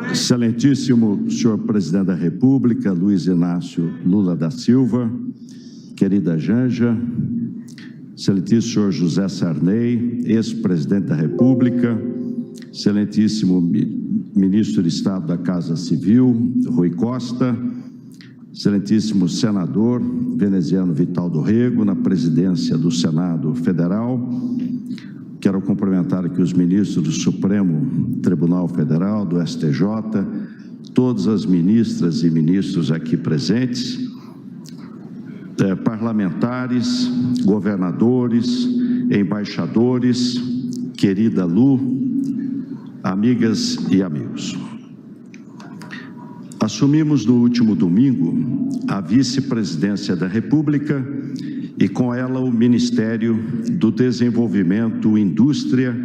Excelentíssimo senhor Presidente da República, Luiz Inácio Lula da Silva, querida Janja, excelentíssimo senhor José Sarney, ex-presidente da República, excelentíssimo ministro de Estado da Casa Civil, Rui Costa, excelentíssimo senador veneziano Vital do Rego, na presidência do Senado Federal. Quero cumprimentar aqui os ministros do Supremo Tribunal Federal, do STJ, todas as ministras e ministros aqui presentes, parlamentares, governadores, embaixadores, querida Lu, amigas e amigos. Assumimos no último domingo a vice-presidência da República e com ela o Ministério do Desenvolvimento, Indústria,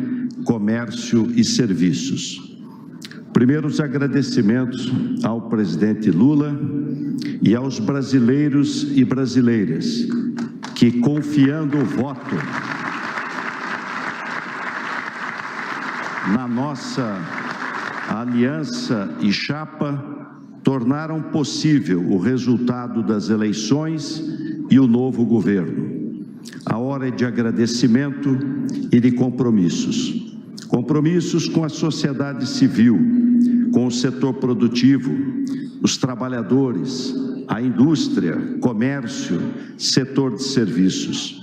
Comércio e Serviços. Primeiros agradecimentos ao presidente Lula e aos brasileiros e brasileiras que, confiando o voto na nossa aliança e chapa, tornaram possível o resultado das eleições e o novo governo. A hora é de agradecimento e de compromissos. Compromissos com a sociedade civil, com o setor produtivo, os trabalhadores, a indústria, comércio, setor de serviços.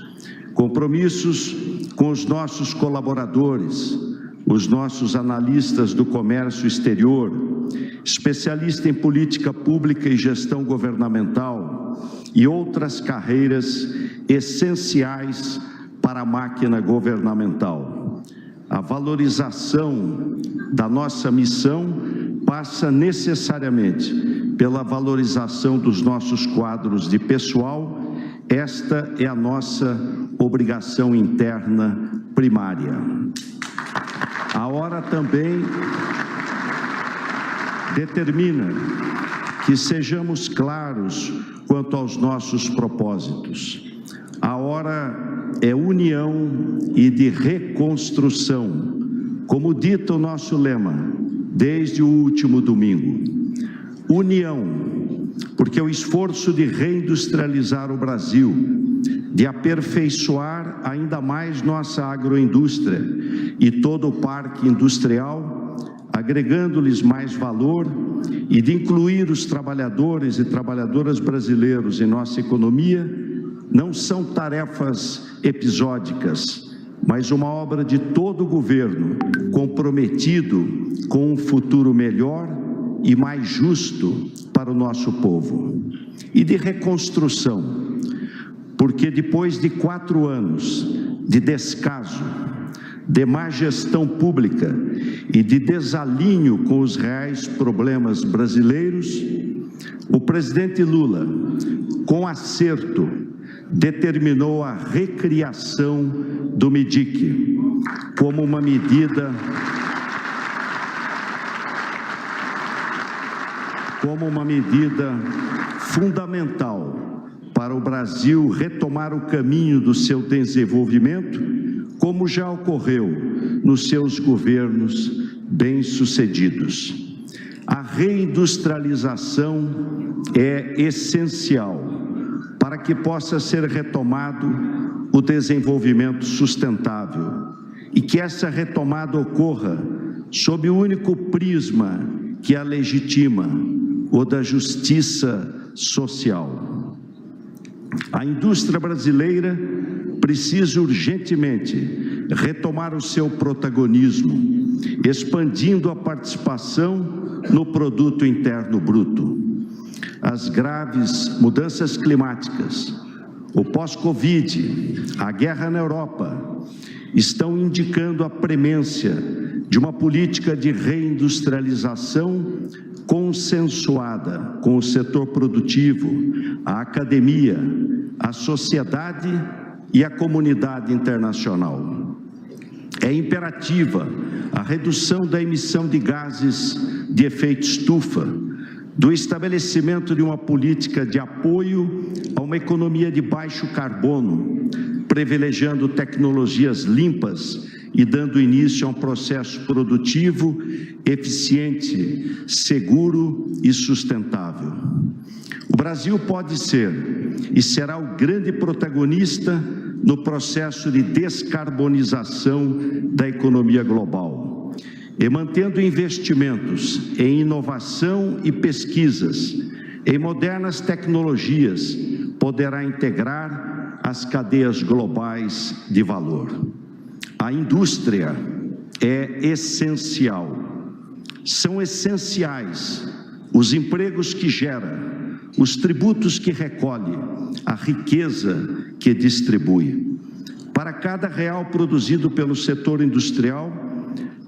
Compromissos com os nossos colaboradores, os nossos analistas do comércio exterior, especialistas em política pública e gestão governamental e outras carreiras essenciais para a máquina governamental. A valorização da nossa missão passa necessariamente pela valorização dos nossos quadros de pessoal. Esta é a nossa obrigação interna primária. A hora também determina que sejamos claros quanto aos nossos propósitos. A hora é união e de reconstrução, como dita o nosso lema desde o último domingo. União, porque o esforço de reindustrializar o Brasil, de aperfeiçoar ainda mais nossa agroindústria e todo o parque industrial, agregando-lhes mais valor e de incluir os trabalhadores e trabalhadoras brasileiros em nossa economia, não são tarefas episódicas, mas uma obra de todo o governo comprometido com um futuro melhor e mais justo para o nosso povo. E de reconstrução, porque depois de 4 anos de descaso, de má gestão pública e de desalinho com os reais problemas brasileiros, o presidente Lula, com acerto, determinou a recriação do MEDIC como uma medida fundamental para o Brasil retomar o caminho do seu desenvolvimento, como já ocorreu nos seus governos bem-sucedidos. A reindustrialização é essencial para que possa ser retomado o desenvolvimento sustentável e que essa retomada ocorra sob o único prisma que a legitima, o da justiça social. A indústria brasileira precisa urgentemente retomar o seu protagonismo, expandindo a participação no produto interno bruto. As graves mudanças climáticas, o pós-Covid, a guerra na Europa, estão indicando a premência de uma política de reindustrialização consensuada com o setor produtivo, a academia, a sociedade e a comunidade internacional. É imperativa a redução da emissão de gases de efeito estufa, do estabelecimento de uma política de apoio a uma economia de baixo carbono, privilegiando tecnologias limpas e dando início a um processo produtivo, eficiente, seguro e sustentável. O Brasil pode ser e será o grande protagonista no processo de descarbonização da economia global, e mantendo investimentos em inovação e pesquisas, em modernas tecnologias, poderá integrar as cadeias globais de valor. A indústria é essencial. São essenciais os empregos que gera, os tributos que recolhe, a riqueza que distribui. Para cada real produzido pelo setor industrial,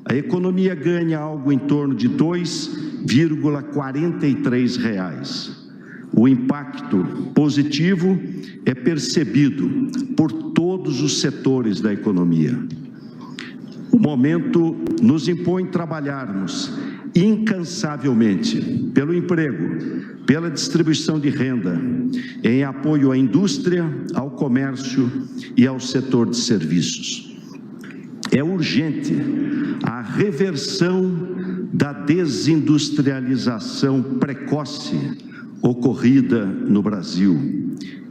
a economia ganha algo em torno de R$ 2,43. O impacto positivo é percebido por todos os setores da economia. O momento nos impõe trabalharmos incansavelmente pelo emprego, pela distribuição de renda, em apoio à indústria, ao comércio e ao setor de serviços. É urgente a reversão da desindustrialização precoce ocorrida no Brasil,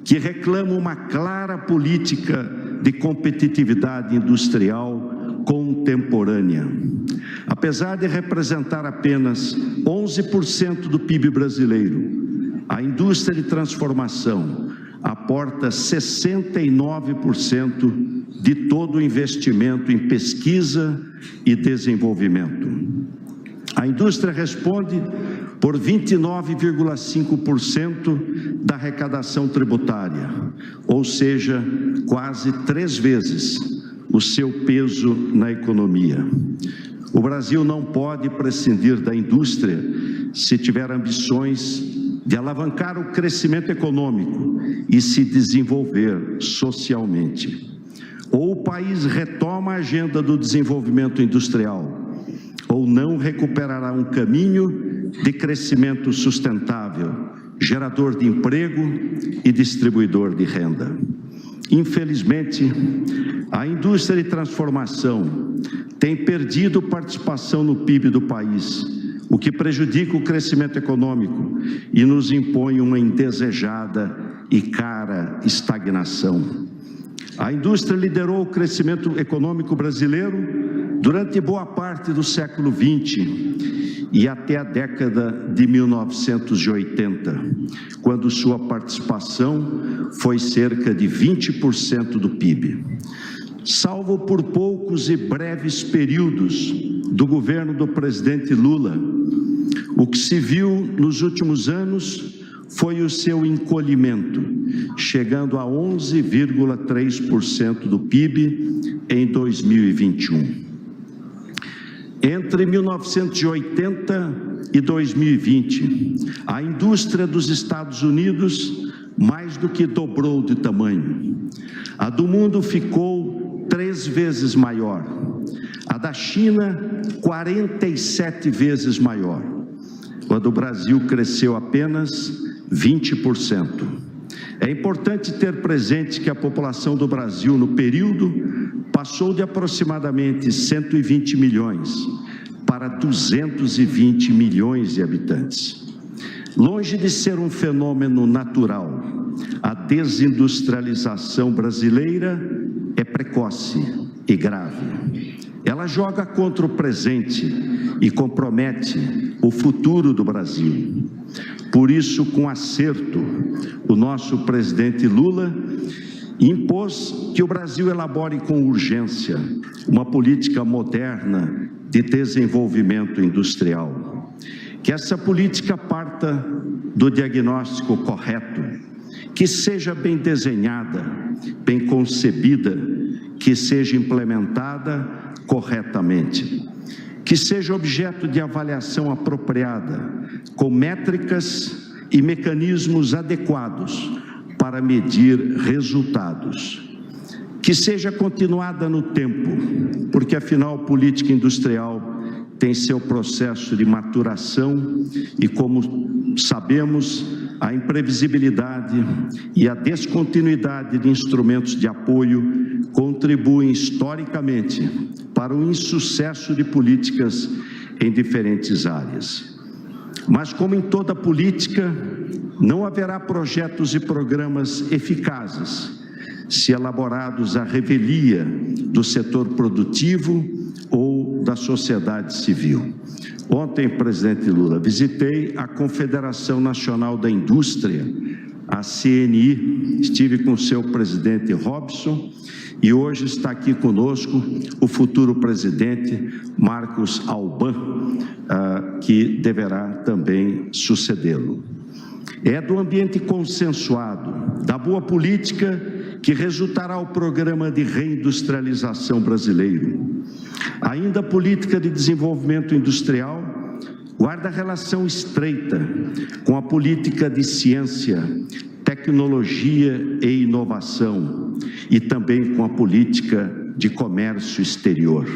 que reclama uma clara política de competitividade industrial contemporânea. Apesar de representar apenas 11% do PIB brasileiro, a indústria de transformação aporta 69% de todo o investimento em pesquisa e desenvolvimento. A indústria responde por 29,5% da arrecadação tributária, ou seja, quase 3 vezes o seu peso na economia. O Brasil não pode prescindir da indústria se tiver ambições de alavancar o crescimento econômico e se desenvolver socialmente. Ou o país retoma a agenda do desenvolvimento industrial, ou não recuperará um caminho de crescimento sustentável, gerador de emprego e distribuidor de renda. Infelizmente, a indústria de transformação tem perdido participação no PIB do país, o que prejudica o crescimento econômico e nos impõe uma indesejada e cara estagnação. A indústria liderou o crescimento econômico brasileiro durante boa parte do século XX e até a década de 1980, quando sua participação foi cerca de 20% do PIB. Salvo por poucos e breves períodos do governo do presidente Lula, o que se viu nos últimos anos foi o seu encolhimento, chegando a 11,3% do PIB em 2021. Entre 1980 e 2020, a indústria dos Estados Unidos mais do que dobrou de tamanho. A do mundo ficou 3 vezes maior. A da China, 47 vezes maior, quando o Brasil cresceu apenas 20%. É importante ter presente que a população do Brasil, no período, passou de aproximadamente 120 milhões para 220 milhões de habitantes. Longe de ser um fenômeno natural, a desindustrialização brasileira é precoce e grave. Ela joga contra o presente e compromete o futuro do Brasil. Por isso, com acerto, o nosso presidente Lula impôs que o Brasil elabore com urgência uma política moderna de desenvolvimento industrial. Que essa política parta do diagnóstico correto, que seja bem desenhada, bem concebida, que seja implementada corretamente, que seja objeto de avaliação apropriada, com métricas e mecanismos adequados para medir resultados, que seja continuada no tempo, porque afinal política industrial tem seu processo de maturação e, como sabemos, a imprevisibilidade e a descontinuidade de instrumentos de apoio contribuem historicamente para o insucesso de políticas em diferentes áreas. Mas, como em toda política, não haverá projetos e programas eficazes se elaborados à revelia do setor produtivo ou da sociedade civil. Ontem, presidente Lula, visitei a Confederação Nacional da Indústria, a CNI, estive com o seu presidente Robson, e hoje está aqui conosco o futuro presidente Marcos Alban, que deverá também sucedê-lo. É do ambiente consensuado, da boa política, que resultará o programa de reindustrialização brasileiro. Ainda a política de desenvolvimento industrial guarda relação estreita com a política de ciência, tecnologia e inovação, e também com a política de comércio exterior.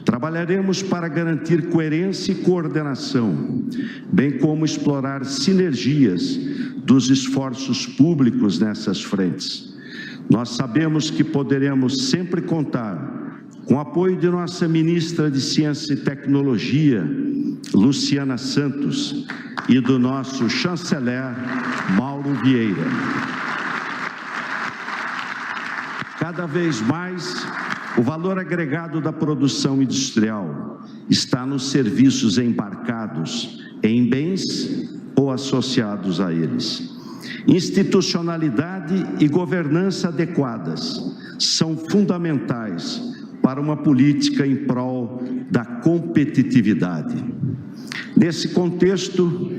Trabalharemos para garantir coerência e coordenação, bem como explorar sinergias dos esforços públicos nessas frentes. Nós sabemos que poderemos sempre contar com o apoio de nossa ministra de Ciência e Tecnologia, Luciana Santos, e do nosso chanceler, Mauro Vieira. Cada vez mais, o valor agregado da produção industrial está nos serviços embarcados em bens ou associados a eles. Institucionalidade e governança adequadas são fundamentais para uma política em prol da competitividade. Nesse contexto,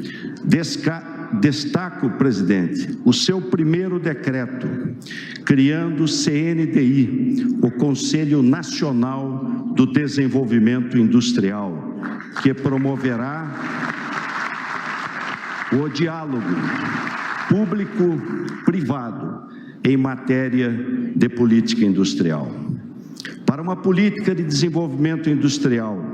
destaco, presidente, o seu primeiro decreto, criando o CNDI, o Conselho Nacional do Desenvolvimento Industrial, que promoverá o diálogo público-privado em matéria de política industrial. Para uma política de desenvolvimento industrial,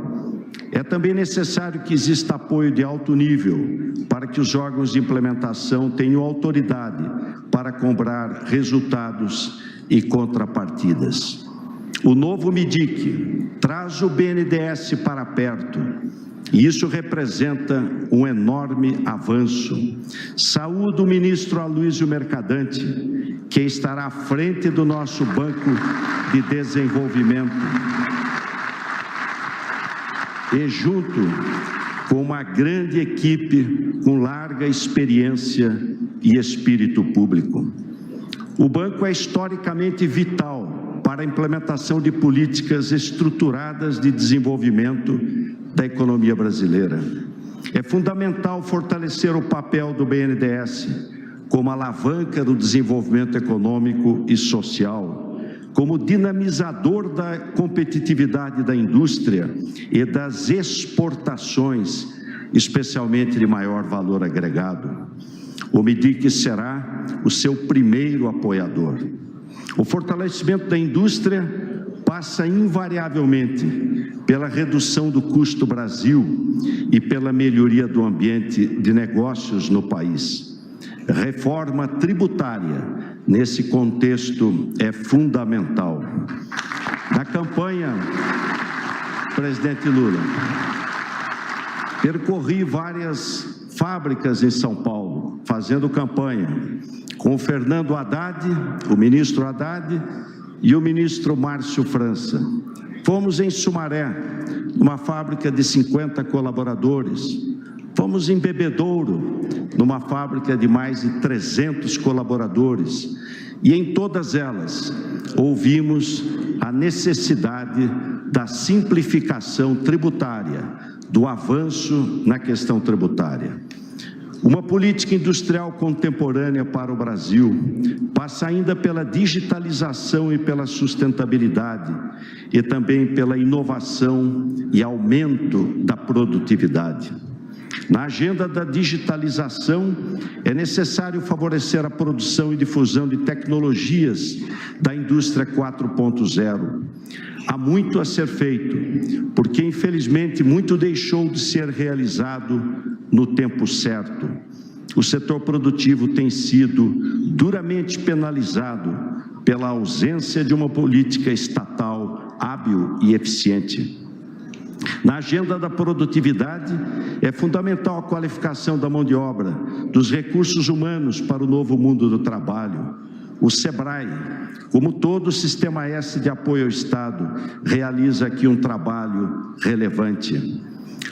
é também necessário que exista apoio de alto nível para que os órgãos de implementação tenham autoridade para cobrar resultados e contrapartidas. O novo MIDIC traz o BNDES para perto, e isso representa um enorme avanço. Saúdo o ministro Aloysio Mercadante, que estará à frente do nosso Banco de Desenvolvimento, e junto com uma grande equipe com larga experiência e espírito público. O banco é historicamente vital para a implementação de políticas estruturadas de desenvolvimento da economia brasileira. É fundamental fortalecer o papel do BNDES como alavanca do desenvolvimento econômico e social, como dinamizador da competitividade da indústria e das exportações, especialmente de maior valor agregado. O MIDIC será o seu primeiro apoiador. O fortalecimento da indústria passa invariavelmente pela redução do custo Brasil e pela melhoria do ambiente de negócios no país. Reforma tributária, nesse contexto, é fundamental. Na campanha, presidente Lula, percorri várias fábricas em São Paulo, fazendo campanha com o Fernando Haddad, o ministro Haddad, e o ministro Márcio França. Fomos em Sumaré, numa fábrica de 50 colaboradores. Fomos em Bebedouro, numa fábrica de mais de 300 colaboradores. E em todas elas, ouvimos a necessidade da simplificação tributária, do avanço na questão tributária. Uma política industrial contemporânea para o Brasil passa ainda pela digitalização e pela sustentabilidade, e também pela inovação e aumento da produtividade. Na agenda da digitalização, é necessário favorecer a produção e difusão de tecnologias da indústria 4.0. Há muito a ser feito, porque infelizmente muito deixou de ser realizado no tempo certo. O setor produtivo tem sido duramente penalizado pela ausência de uma política estatal hábil e eficiente. Na agenda da produtividade, é fundamental a qualificação da mão de obra, dos recursos humanos para o novo mundo do trabalho. O SEBRAE, como todo o Sistema S de apoio ao Estado, realiza aqui um trabalho relevante.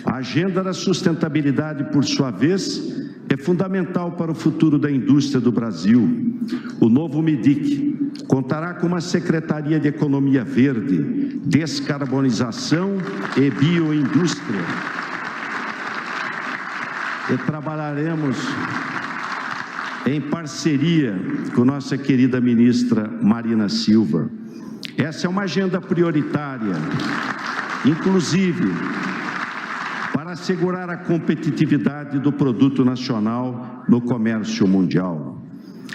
A agenda da sustentabilidade, por sua vez, é fundamental para o futuro da indústria do Brasil. O novo MIDIC contará com uma Secretaria de Economia Verde, Descarbonização e Bioindústria. E trabalharemos em parceria com nossa querida ministra Marina Silva. Essa é uma agenda prioritária, inclusive para assegurar a competitividade do produto nacional no comércio mundial.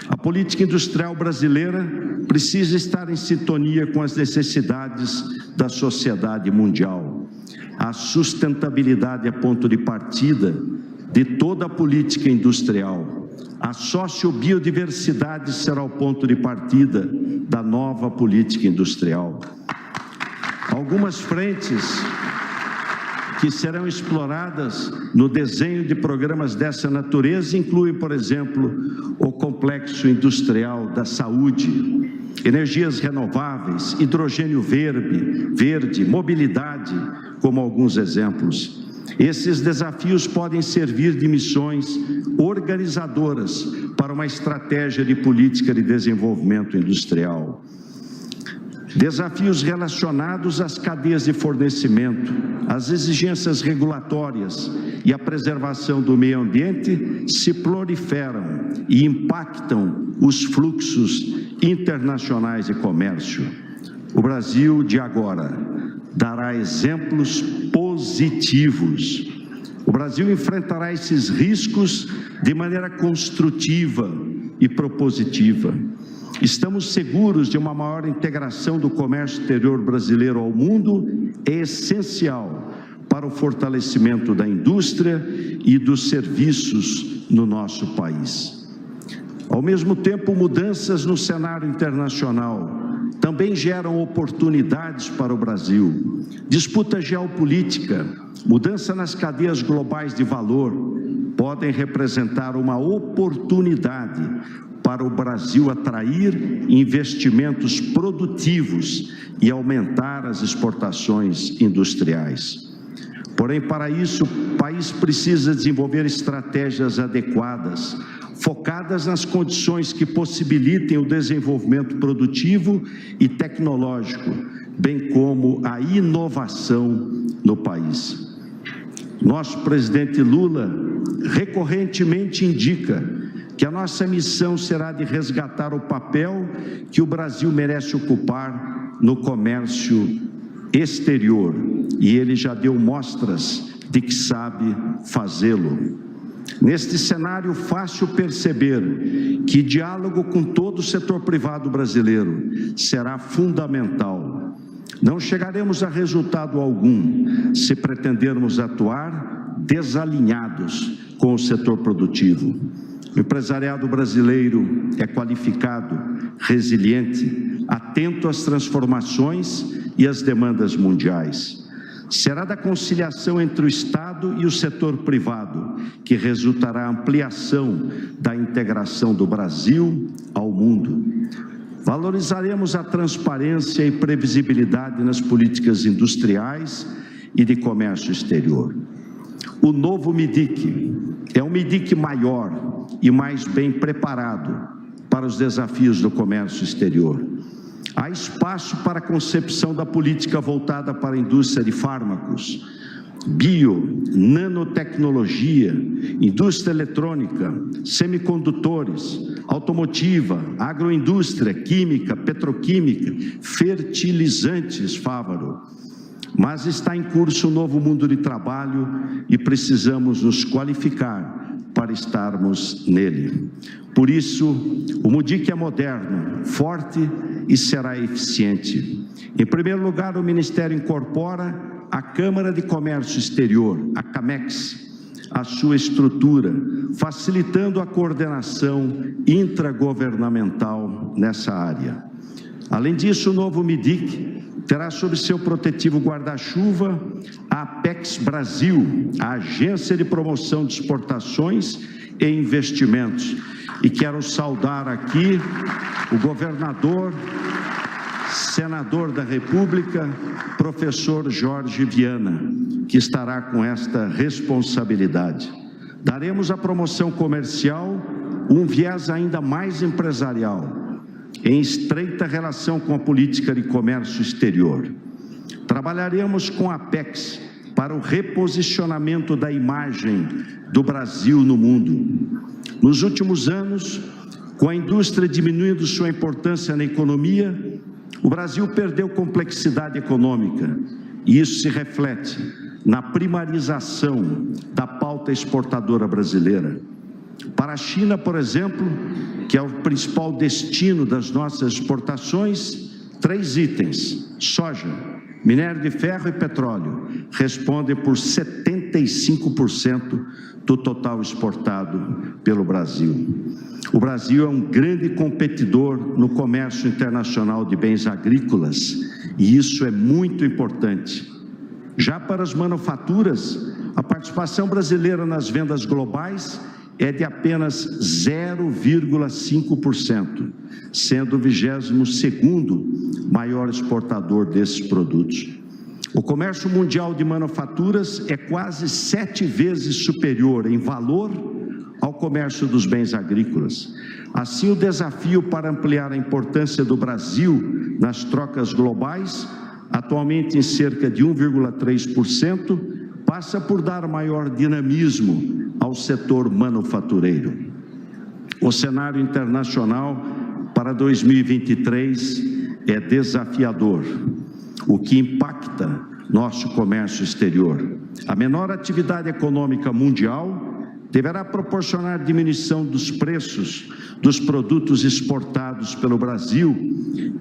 A política industrial brasileira precisa estar em sintonia com as necessidades da sociedade mundial. A sustentabilidade é ponto de partida de toda a política industrial. A sociobiodiversidade será o ponto de partida da nova política industrial. Algumas frentes que serão exploradas no desenho de programas dessa natureza incluem, por exemplo, o complexo industrial da saúde, energias renováveis, hidrogênio verde, mobilidade, como alguns exemplos. Esses desafios podem servir de missões organizadoras para uma estratégia de política de desenvolvimento industrial. Desafios relacionados às cadeias de fornecimento, às exigências regulatórias e à preservação do meio ambiente se proliferam e impactam os fluxos internacionais de comércio. O Brasil de agora dará exemplos positivos. O Brasil enfrentará esses riscos de maneira construtiva e propositiva. Estamos seguros de uma maior integração do comércio exterior brasileiro ao mundo, é essencial para o fortalecimento da indústria e dos serviços no nosso país. Ao mesmo tempo, mudanças no cenário internacional também geram oportunidades para o Brasil. Disputa geopolítica, mudança nas cadeias globais de valor podem representar uma oportunidade para o Brasil atrair investimentos produtivos e aumentar as exportações industriais. Porém, para isso, o país precisa desenvolver estratégias adequadas, focadas nas condições que possibilitem o desenvolvimento produtivo e tecnológico, bem como a inovação no país. Nosso presidente Lula recorrentemente indica que a nossa missão será de resgatar o papel que o Brasil merece ocupar no comércio exterior, e ele já deu mostras de que sabe fazê-lo. Neste cenário, fácil perceber que diálogo com todo o setor privado brasileiro será fundamental. Não chegaremos a resultado algum se pretendermos atuar desalinhados com o setor produtivo. O empresariado brasileiro é qualificado, resiliente, atento às transformações e às demandas mundiais. Será da conciliação entre o Estado e o setor privado que resultará a ampliação da integração do Brasil ao mundo. Valorizaremos a transparência e previsibilidade nas políticas industriais e de comércio exterior. O novo MIDIC é um MIDIC maior e mais bem preparado para os desafios do comércio exterior. Há espaço para a concepção da política voltada para a indústria de fármacos, nanotecnologia, indústria eletrônica, semicondutores, automotiva, agroindústria, química, petroquímica, fertilizantes, Fávaro. Mas está em curso um novo mundo de trabalho e precisamos nos qualificar para estarmos nele. Por isso, o MIDIC é moderno, forte e será eficiente. Em primeiro lugar, o Ministério incorpora a Câmara de Comércio Exterior, a CAMEX, a sua estrutura, facilitando a coordenação intragovernamental nessa área. Além disso, o novo MIDIC terá sob seu protetivo guarda-chuva a Apex Brasil, a Agência de Promoção de Exportações e Investimentos. E quero saudar aqui o governador, senador da República, professor Jorge Viana, que estará com esta responsabilidade. Daremos à promoção comercial um viés ainda mais empresarial, em estreita relação com a política de comércio exterior. Trabalharemos com a Apex para o reposicionamento da imagem do Brasil no mundo. Nos últimos anos, com a indústria diminuindo sua importância na economia, o Brasil perdeu complexidade econômica, e isso se reflete na primarização da pauta exportadora brasileira. Para a China, por exemplo, que é o principal destino das nossas exportações, 3 itens: soja, minério de ferro e petróleo, respondem por 75% do total exportado pelo Brasil. O Brasil é um grande competidor no comércio internacional de bens agrícolas, e isso é muito importante. Já para as manufaturas, a participação brasileira nas vendas globais é de apenas 0,5%, sendo o 22º maior exportador desses produtos. O comércio mundial de manufaturas é quase 7 vezes superior em valor ao comércio dos bens agrícolas. Assim, o desafio para ampliar a importância do Brasil nas trocas globais, atualmente em cerca de 1,3%, passa por dar maior dinamismo ao setor manufatureiro. O cenário internacional para 2023 é desafiador, o que impacta nosso comércio exterior. A menor atividade econômica mundial deverá proporcionar diminuição dos preços dos produtos exportados pelo Brasil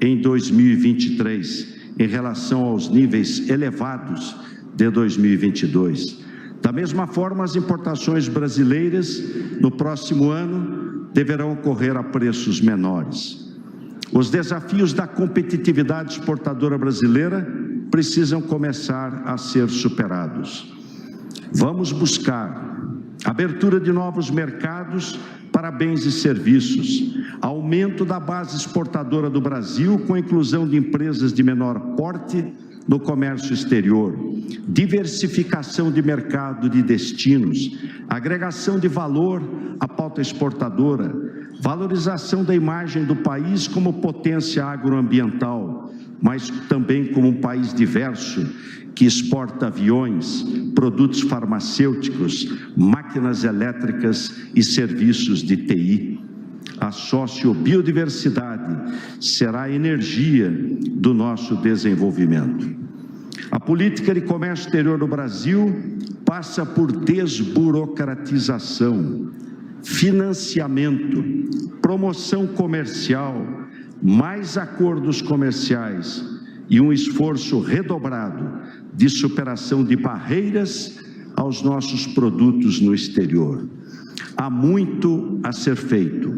em 2023, em relação aos níveis elevados de 2022. Da mesma forma, as importações brasileiras no próximo ano deverão ocorrer a preços menores. Os desafios da competitividade exportadora brasileira precisam começar a ser superados. Vamos buscar abertura de novos mercados para bens e serviços, aumento da base exportadora do Brasil com a inclusão de empresas de menor porte no comércio exterior, diversificação de mercado de destinos, agregação de valor à pauta exportadora, valorização da imagem do país como potência agroambiental, mas também como um país diverso, que exporta aviões, produtos farmacêuticos, máquinas elétricas e serviços de TI. A sociobiodiversidade será a energia do nosso desenvolvimento. A política de comércio exterior do Brasil passa por desburocratização, financiamento, promoção comercial, mais acordos comerciais e um esforço redobrado de superação de barreiras aos nossos produtos no exterior. Há muito a ser feito.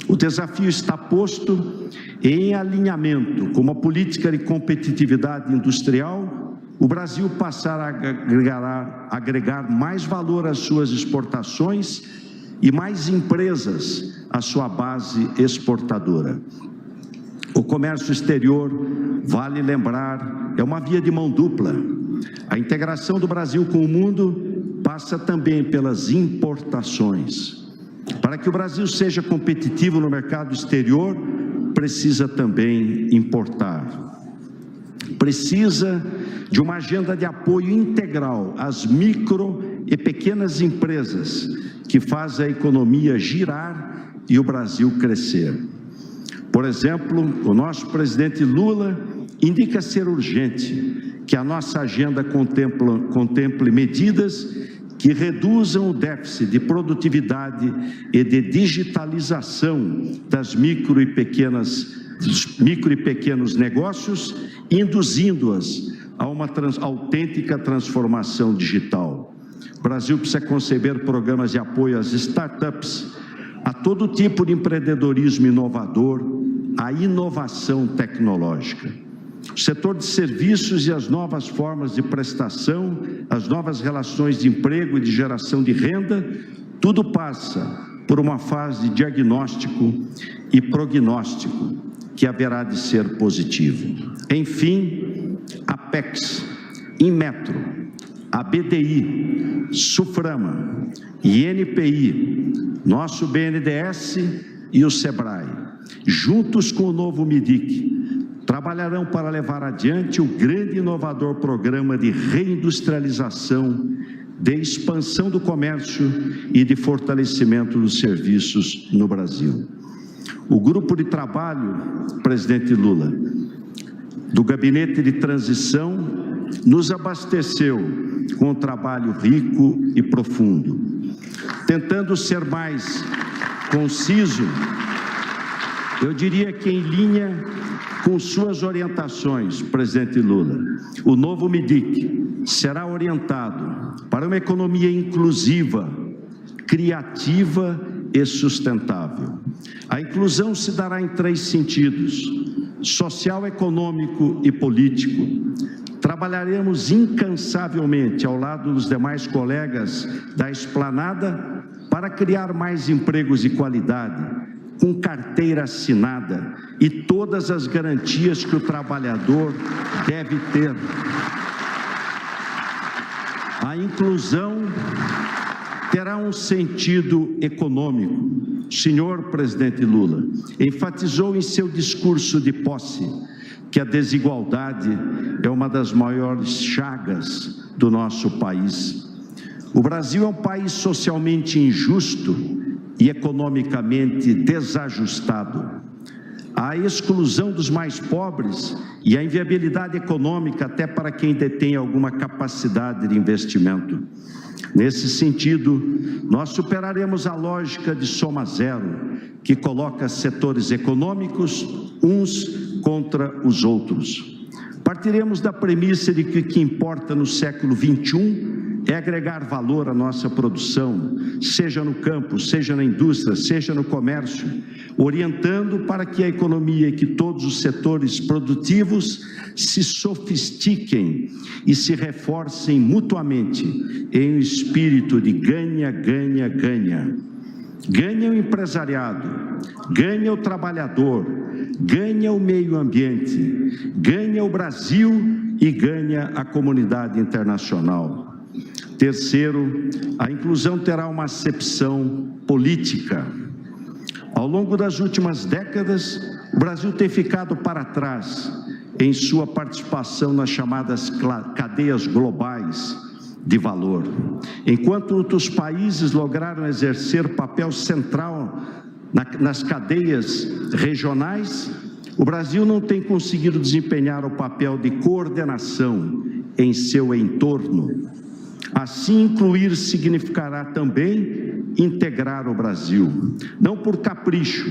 O desafio está posto em alinhamento com uma política de competitividade industrial, o Brasil passar a agregar mais valor às suas exportações e mais empresas à sua base exportadora. O comércio exterior, vale lembrar, é uma via de mão dupla. A integração do Brasil com o mundo passa também pelas importações. Para que o Brasil seja competitivo no mercado exterior, precisa também importar. Precisa de uma agenda de apoio integral às micro e pequenas empresas que fazem a economia girar e o Brasil crescer. Por exemplo, o nosso presidente Lula indica ser urgente que a nossa agenda contemple medidas que reduzam o déficit de produtividade e de digitalização das micro e pequenos negócios, induzindo-as a uma autêntica transformação digital. O Brasil precisa conceber programas de apoio às startups, a todo tipo de empreendedorismo inovador, a inovação tecnológica. O setor de serviços e as novas formas de prestação, as novas relações de emprego e de geração de renda, tudo passa por uma fase de diagnóstico e prognóstico que haverá de ser positivo. Enfim, a Apex, Inmetro, a BDI, Suframa, INPI, nosso BNDES e o SEBRAE, juntos com o novo MIDIC, trabalharão para levar adiante o grande e inovador programa de reindustrialização, de expansão do comércio e de fortalecimento dos serviços no Brasil. O grupo de trabalho, presidente Lula, do Gabinete de Transição, nos abasteceu com um trabalho rico e profundo. Tentando ser mais conciso, eu diria que em linha com suas orientações, presidente Lula, o novo MIDIC será orientado para uma economia inclusiva, criativa e sustentável. A inclusão se dará em 3 sentidos: social, econômico e político. Trabalharemos incansavelmente ao lado dos demais colegas da esplanada para criar mais empregos de qualidade, com carteira assinada e todas as garantias que o trabalhador deve ter. A inclusão terá um sentido econômico. O senhor presidente Lula enfatizou em seu discurso de posse que a desigualdade é uma das maiores chagas do nosso país. O Brasil é um país socialmente injusto e economicamente desajustado. A exclusão dos mais pobres e a inviabilidade econômica até para quem detém alguma capacidade de investimento. Nesse sentido, nós superaremos a lógica de soma zero, que coloca setores econômicos uns contra os outros. Partiremos da premissa de que o que importa no século XXI é agregar valor à nossa produção, seja no campo, seja na indústria, seja no comércio, orientando para que a economia e que todos os setores produtivos se sofistiquem e se reforcem mutuamente em um espírito de ganha, ganha, ganha. Ganha o empresariado, ganha o trabalhador, ganha o meio ambiente, ganha o Brasil e ganha a comunidade internacional. Terceiro, a inclusão terá uma acepção política. Ao longo das últimas décadas, o Brasil tem ficado para trás em sua participação nas chamadas cadeias globais de valor. Enquanto outros países lograram exercer papel central nas cadeias regionais, o Brasil não tem conseguido desempenhar o papel de coordenação em seu entorno. Assim, incluir significará também integrar o Brasil, não por capricho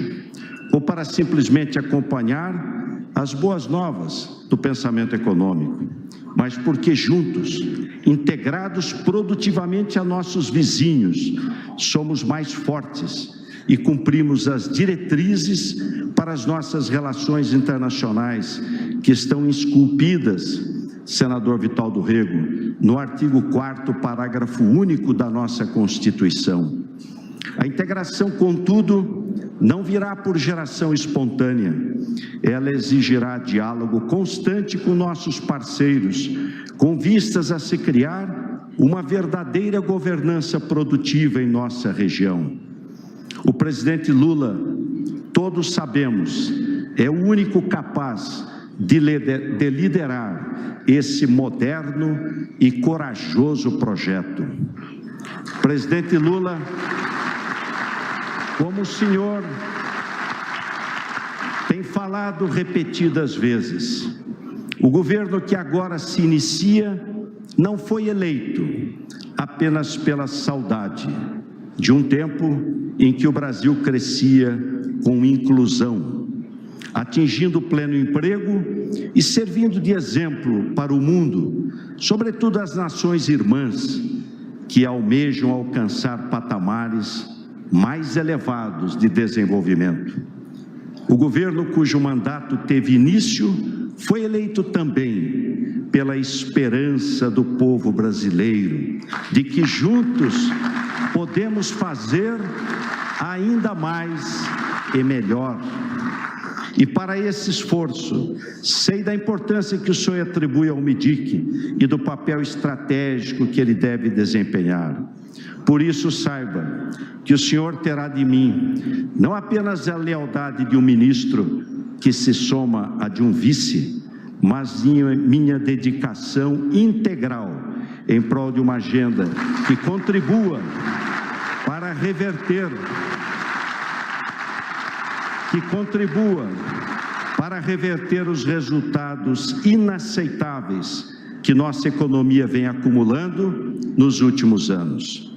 ou para simplesmente acompanhar as boas novas do pensamento econômico, mas porque juntos, integrados produtivamente a nossos vizinhos, somos mais fortes e cumprimos as diretrizes para as nossas relações internacionais que estão esculpidas, senador Vital do Rego, no artigo 4º, parágrafo único da nossa Constituição. A integração, contudo, não virá por geração espontânea. Ela exigirá diálogo constante com nossos parceiros, com vistas a se criar uma verdadeira governança produtiva em nossa região. O presidente Lula, todos sabemos, é o único capaz de liderar esse moderno e corajoso projeto. Presidente Lula, como o senhor tem falado repetidas vezes, o governo que agora se inicia não foi eleito apenas pela saudade de um tempo em que o Brasil crescia com inclusão, atingindo o pleno emprego e servindo de exemplo para o mundo, sobretudo as nações irmãs, que almejam alcançar patamares mais elevados de desenvolvimento. O governo cujo mandato teve início foi eleito também pela esperança do povo brasileiro, de que juntos podemos fazer ainda mais e melhor. E para esse esforço, sei da importância que o senhor atribui ao MIDIC e do papel estratégico que ele deve desempenhar. Por isso, saiba que o senhor terá de mim não apenas a lealdade de um ministro que se soma à de um vice, mas minha dedicação integral em prol de uma agenda que contribua para reverter os resultados inaceitáveis que nossa economia vem acumulando nos últimos anos.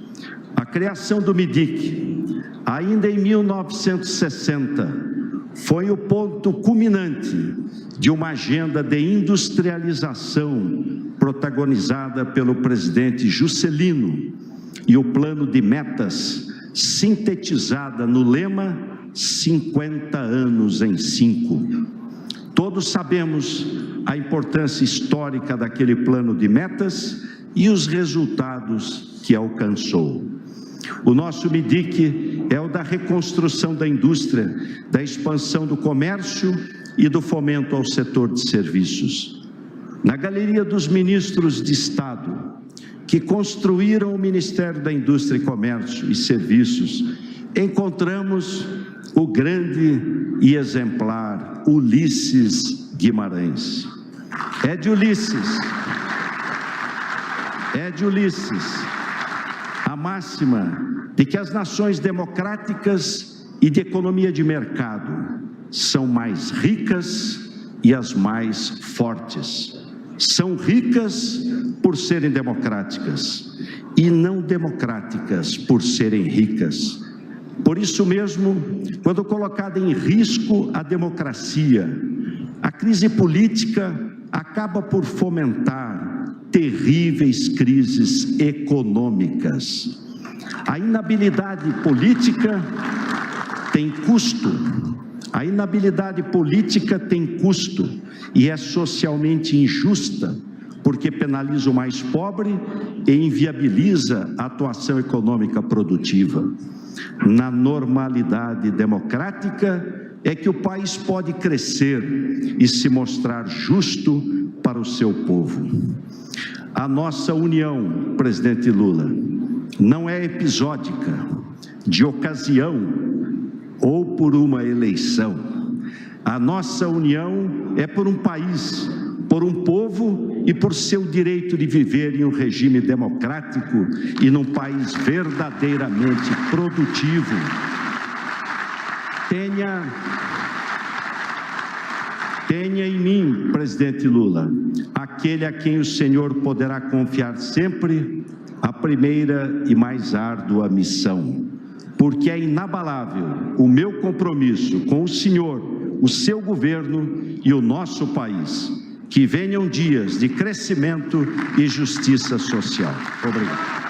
A criação do MIDIC, ainda em 1960, foi o ponto culminante de uma agenda de industrialização protagonizada pelo presidente Juscelino e o plano de metas sintetizada no lema 50 anos em 5. Todos sabemos a importância histórica daquele plano de metas e os resultados que alcançou. O nosso MIDIC é o da reconstrução da indústria, da expansão do comércio e do fomento ao setor de serviços. Na galeria dos ministros de Estado que construíram o Ministério da Indústria e Comércio e Serviços, encontramos o grande e exemplar Ulisses Guimarães. É de Ulisses a máxima de que as nações democráticas e de economia de mercado são mais ricas e as mais fortes. São ricas por serem democráticas e não democráticas por serem ricas. Por isso mesmo, quando colocada em risco a democracia, a crise política acaba por fomentar terríveis crises econômicas. A inabilidade política tem custo. A inabilidade política tem custo e é socialmente injusta, porque penaliza o mais pobre e inviabiliza a atuação econômica produtiva. Na normalidade democrática é que o país pode crescer e se mostrar justo para o seu povo. A nossa união, presidente Lula, não é episódica, de ocasião ou por uma eleição. A nossa união é por um país, por um povo e por seu direito de viver em um regime democrático e num país verdadeiramente produtivo. Tenha em mim, presidente Lula, aquele a quem o senhor poderá confiar sempre a primeira e mais árdua missão, porque é inabalável o meu compromisso com o senhor, o seu governo e o nosso país. Que venham dias de crescimento e justiça social. Obrigado.